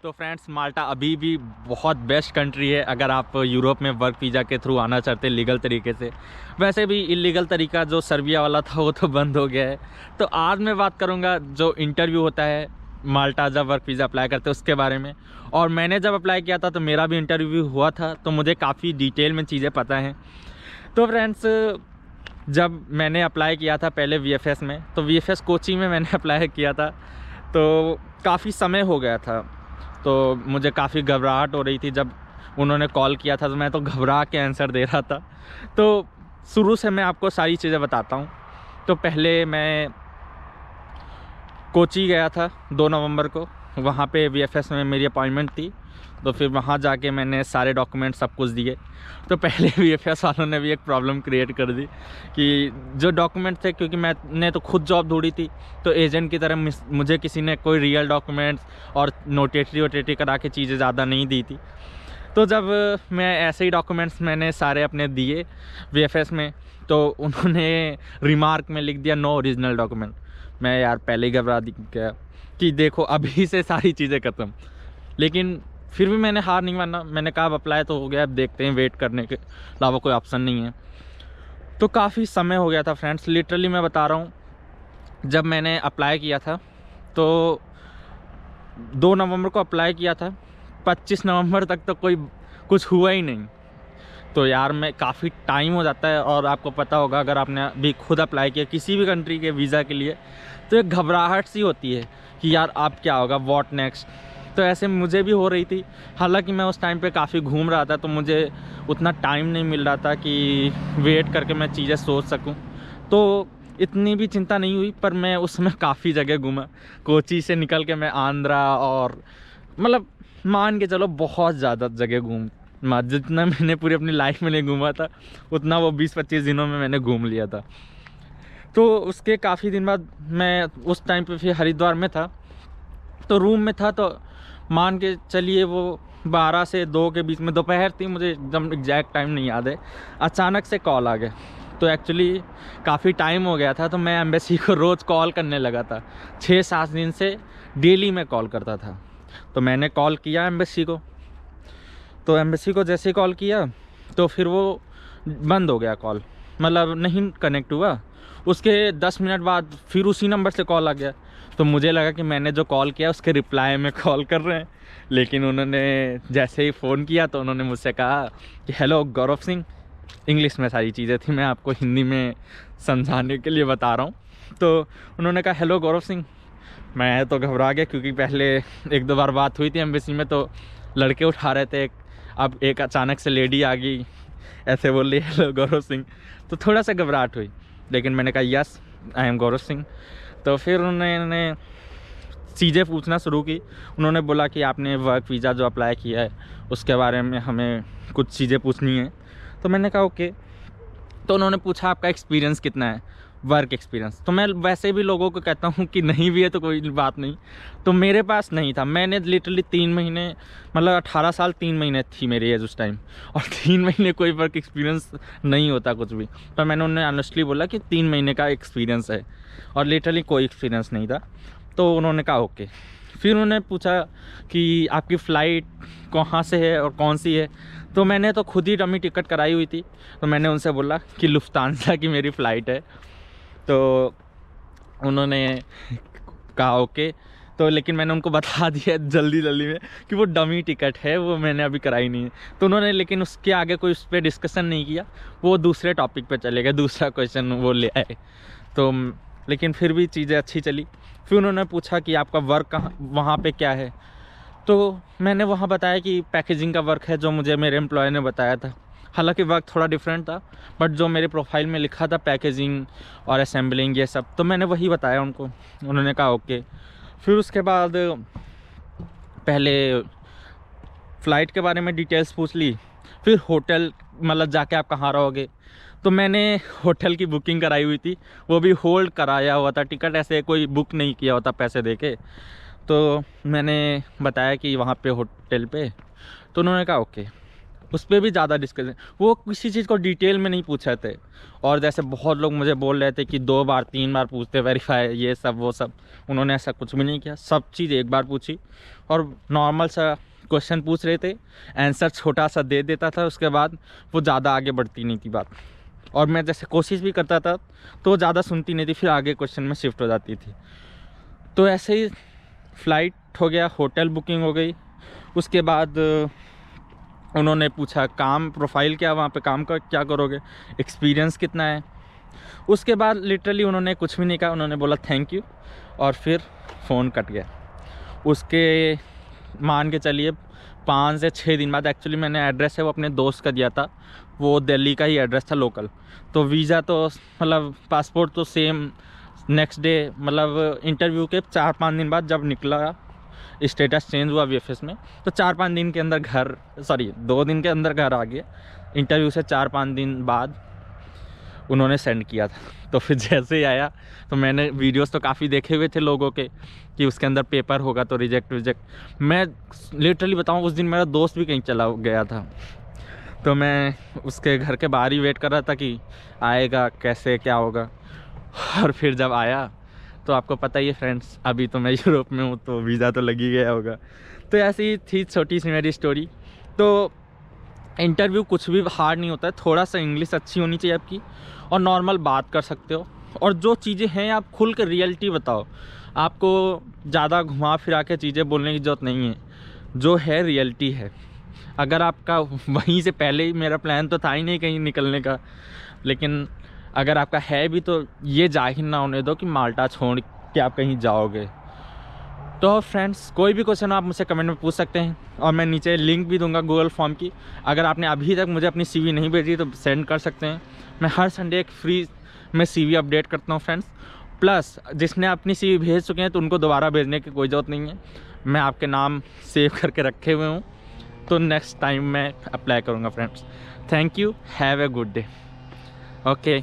तो फ्रेंड्स, माल्टा अभी भी बहुत बेस्ट कंट्री है अगर आप यूरोप में वर्क वीज़ा के थ्रू आना चाहते हैं लीगल तरीके से। वैसे भी इलीगल तरीका जो सर्बिया वाला था वो तो बंद हो गया है। तो आज मैं बात करूँगा जो इंटरव्यू होता है माल्टा जब वर्क वीज़ा अप्लाई करते हैं उसके बारे में। और मैंने जब अप्लाई किया था तो मेरा भी इंटरव्यू हुआ था, तो मुझे काफ़ी डिटेल में चीज़ें पता हैं। तो फ्रेंड्स, जब मैंने अप्लाई किया था पहले VFS में, तो VFS कोची में मैंने अप्लाई किया था, तो काफ़ी समय हो गया था। तो मुझे काफ़ी घबराहट हो रही थी। जब उन्होंने कॉल किया था तो मैं तो घबरा के आंसर दे रहा था। तो शुरू से मैं आपको सारी चीज़ें बताता हूँ। तो पहले मैं कोची गया था 2 नवंबर को, वहाँ पे VFS में मेरी अपॉइंटमेंट थी। तो फिर वहाँ जाके मैंने सारे डॉक्यूमेंट सब कुछ दिए। तो पहले VFS वालों ने भी एक प्रॉब्लम क्रिएट कर दी कि जो डॉक्यूमेंट थे, क्योंकि मैंने तो खुद जॉब ढूंढी थी, तो एजेंट की तरह मुझे किसी ने कोई रियल डॉक्यूमेंट्स और नोटेटरी वोटेटरी करा के चीज़ें ज़्यादा नहीं दी थी। तो जब मैं ऐसे ही डॉक्यूमेंट्स मैंने सारे अपने दिए VFS में, तो उन्होंने रिमार्क में लिख दिया नो ओरिजिनल डॉक्यूमेंट। मैं यार पहले ही घबरा गया कि देखो अभी से सारी चीज़ें ख़त्म। लेकिन फिर भी मैंने हार नहीं माना। मैंने कहा अब अप्लाई तो हो गया, अब देखते हैं, वेट करने के अलावा कोई ऑप्शन नहीं है। तो काफ़ी समय हो गया था फ्रेंड्स, लिटरली मैं बता रहा हूँ। जब मैंने अप्लाई किया था तो 2 नवंबर को अप्लाई किया था, 25 नवंबर तक तो कोई कुछ हुआ ही नहीं। तो यार मैं काफ़ी टाइम हो जाता है। और आपको पता होगा अगर आपने भी खुद अप्लाई किया किसी भी कंट्री के वीज़ा के लिए, तो एक घबराहट सी होती है कि यार अब क्या होगा, व्हाट नेक्स्ट। तो ऐसे मुझे भी हो रही थी। हालांकि मैं उस टाइम पे काफ़ी घूम रहा था, तो मुझे उतना टाइम नहीं मिल रहा था कि वेट करके मैं चीज़ें सोच सकूं। तो इतनी भी चिंता नहीं हुई, पर मैं उसमें काफ़ी जगह घूमा। कोची से निकल के मैं आंध्रा और मतलब मान के चलो बहुत ज़्यादा जगह घूमा। जितना मैंने पूरी अपनी लाइफ में नहीं घूमा था, उतना वो 20-25 दिनों में मैंने घूम लिया था। तो उसके काफ़ी दिन बाद मैं उस टाइम पे फिर हरिद्वार में था, तो रूम में था। तो मान के चलिए वो 12 से 2 के बीच में दोपहर थी, मुझे एकदम एग्जैक्ट टाइम नहीं याद है। अचानक से कॉल आ गया। तो एक्चुअली काफ़ी टाइम हो गया था, तो मैं एम्बेसी को रोज़ कॉल करने लगा था। 6-7 दिन से डेली मैं कॉल करता था। तो मैंने कॉल किया एम्बेसी को। तो एम्बेसी को जैसे ही कॉल किया तो फिर वो बंद हो गया कॉल, मतलब नहीं कनेक्ट हुआ। उसके 10 मिनट बाद फिर उसी नंबर से कॉल आ गया। तो मुझे लगा कि मैंने जो कॉल किया उसके रिप्लाई में कॉल कर रहे हैं। लेकिन उन्होंने जैसे ही फ़ोन किया तो उन्होंने मुझसे कहा कि हेलो गौरव सिंह। इंग्लिश में सारी चीज़ें थी, मैं आपको हिंदी में समझाने के लिए बता रहा हूँ। तो उन्होंने कहा हेलो गौरव सिंह। मैं तो घबरा गया, क्योंकि पहले 1-2 बार बात हुई थी एम्बेसी में, तो लड़के उठा रहे थे। अब एक अचानक से लेडी आ गई, ऐसे बोल रही हेलो गौरव सिंह। तो थोड़ा सा घबराहट हुई, लेकिन मैंने कहा yes I am Gaurav Singh. तो फिर उन्होंने चीज़ें पूछना शुरू की। उन्होंने बोला कि आपने वर्क वीज़ा जो अप्लाई किया है उसके बारे में हमें कुछ चीज़ें पूछनी है। तो मैंने कहा ओके। तो उन्होंने पूछा आपका एक्सपीरियंस कितना है, वर्क एक्सपीरियंस। तो मैं वैसे भी लोगों को कहता हूँ कि नहीं भी है तो कोई बात नहीं। तो मेरे पास नहीं था। मैंने लिटरली 3 महीने, मतलब 18 साल 3 महीने थी मेरी एज उस टाइम, और 3 महीने कोई वर्क एक्सपीरियंस नहीं होता कुछ भी। तो मैंने उन्हें ऑनेस्टली बोला कि 3 महीने का एक्सपीरियंस है, और लिटरली कोई एक्सपीरियंस नहीं था। तो उन्होंने कहा ओके। फिर उन्होंने पूछा कि आपकी फ़्लाइट कहाँ से है और कौन सी है। तो मैंने तो खुद ही डमी टिकट कराई हुई थी। तो मैंने उनसे बोला कि लुफ्तांसा की मेरी फ़्लाइट है। तो उन्होंने कहा ओके। तो लेकिन मैंने उनको बता दिया जल्दी में कि वो डमी टिकट है, वो मैंने अभी कराई नहीं है। तो उन्होंने लेकिन उसके आगे कोई उस पर डिस्कशन नहीं किया, वो दूसरे टॉपिक पे चले गए, दूसरा क्वेश्चन वो ले आए। तो लेकिन फिर भी चीज़ें अच्छी चली। फिर उन्होंने पूछा कि आपका वर्क कहाँ, वहाँ पे क्या है। तो मैंने वहाँ बताया कि पैकेजिंग का वर्क है, जो मुझे मेरे एम्प्लॉयर ने बताया था। हालांकि वर्क थोड़ा डिफरेंट था, बट जो मेरे प्रोफाइल में लिखा था पैकेजिंग और असेंबलिंग ये सब, तो मैंने वही बताया उनको। उन्होंने कहा ओके। फिर उसके बाद पहले फ़्लाइट के बारे में डिटेल्स पूछ ली। फिर होटल, मतलब जाके आप कहाँ रहोगे। तो मैंने होटल की बुकिंग कराई हुई थी, वो भी होल्ड कराया हुआ था टिकट, ऐसे कोई बुक नहीं किया होता पैसे दे के। तो मैंने बताया कि वहाँ पे होटल पे। तो उन्होंने कहा ओके। उस पर भी ज़्यादा डिस्कशन, वो किसी चीज़ को डिटेल में नहीं पूछे थे। और जैसे बहुत लोग मुझे बोल रहे थे कि 2 बार 3 बार पूछते वेरीफाई ये सब वो सब, उन्होंने ऐसा कुछ भी नहीं किया, सब चीज़ एक बार पूछी और नॉर्मल सा क्वेश्चन पूछ रहे थे, आंसर छोटा सा दे देता था, उसके बाद वो ज़्यादा आगे बढ़ती नहीं थी बात। और मैं जैसे कोशिश भी करता था तो ज़्यादा सुनती नहीं थी, फिर आगे क्वेश्चन में शिफ्ट हो जाती थी। तो ऐसे ही फ़्लाइट हो गया, होटल बुकिंग हो गई, उसके बाद उन्होंने पूछा काम प्रोफाइल क्या, वहाँ पे काम का क्या करोगे, एक्सपीरियंस कितना है। उसके बाद लिटरली उन्होंने कुछ भी नहीं कहा, उन्होंने बोला थैंक यू और फिर फ़ोन कट गया। उसके मान के चलिए 5 से 6 दिन बाद एक्चुअली मैंने एड्रेस है वो अपने दोस्त का दिया था, वो दिल्ली का ही एड्रेस था लोकल। तो वीज़ा तो मतलब पासपोर्ट तो सेम नेक्स्ट डे, मतलब इंटरव्यू के 4-5 दिन बाद जब निकला, स्टेटस चेंज हुआ वीएफएस में, तो 4-5 दिन के अंदर घर, सॉरी 2 दिन के अंदर घर आ गया। इंटरव्यू से 4-5 दिन बाद उन्होंने सेंड किया था। तो फिर जैसे ही आया तो मैंने वीडियोस तो काफ़ी देखे हुए थे लोगों के कि उसके अंदर पेपर होगा तो रिजेक्ट। मैं लिटरली बताऊं, उस दिन मेरा दोस्त भी कहीं चला गया था, तो मैं उसके घर के बाहर ही वेट कर रहा था कि आएगा कैसे क्या होगा। और फिर जब आया तो आपको पता ही है फ्रेंड्स, अभी तो मैं यूरोप में हूँ तो वीज़ा तो लग ही गया होगा। तो ऐसी ही थी छोटी सी मेरी स्टोरी। तो इंटरव्यू कुछ भी हार्ड नहीं होता है, थोड़ा सा इंग्लिश अच्छी होनी चाहिए आपकी और नॉर्मल बात कर सकते हो, और जो चीज़ें हैं आप खुल कर रियलिटी बताओ। आपको ज़्यादा घुमा फिरा के चीज़ें बोलने की ज़रूरत नहीं है, जो है रियलिटी है। अगर आपका वहीं से पहले ही, मेरा प्लान तो था ही नहीं कहीं निकलने का, लेकिन अगर आपका है भी तो ये जाहिर ना होने दो कि माल्टा छोड़ के आप कहीं जाओगे। तो फ्रेंड्स, कोई भी क्वेश्चन आप मुझसे कमेंट में पूछ सकते हैं और मैं नीचे लिंक भी दूंगा गूगल फॉर्म की। अगर आपने अभी तक मुझे अपनी सीवी नहीं भेजी तो सेंड कर सकते हैं। मैं हर संडे एक फ्री में सीवी अपडेट करता हूँ फ्रेंड्स। प्लस जिसने अपनी सीवी भेज चुके हैं तो उनको दोबारा भेजने की कोई ज़रूरत नहीं है, मैं आपके नाम सेव करके रखे हुए हूँ, तो नेक्स्ट टाइम मैं अप्लाई करूँगा friends. Thank you, have a good day. Okay.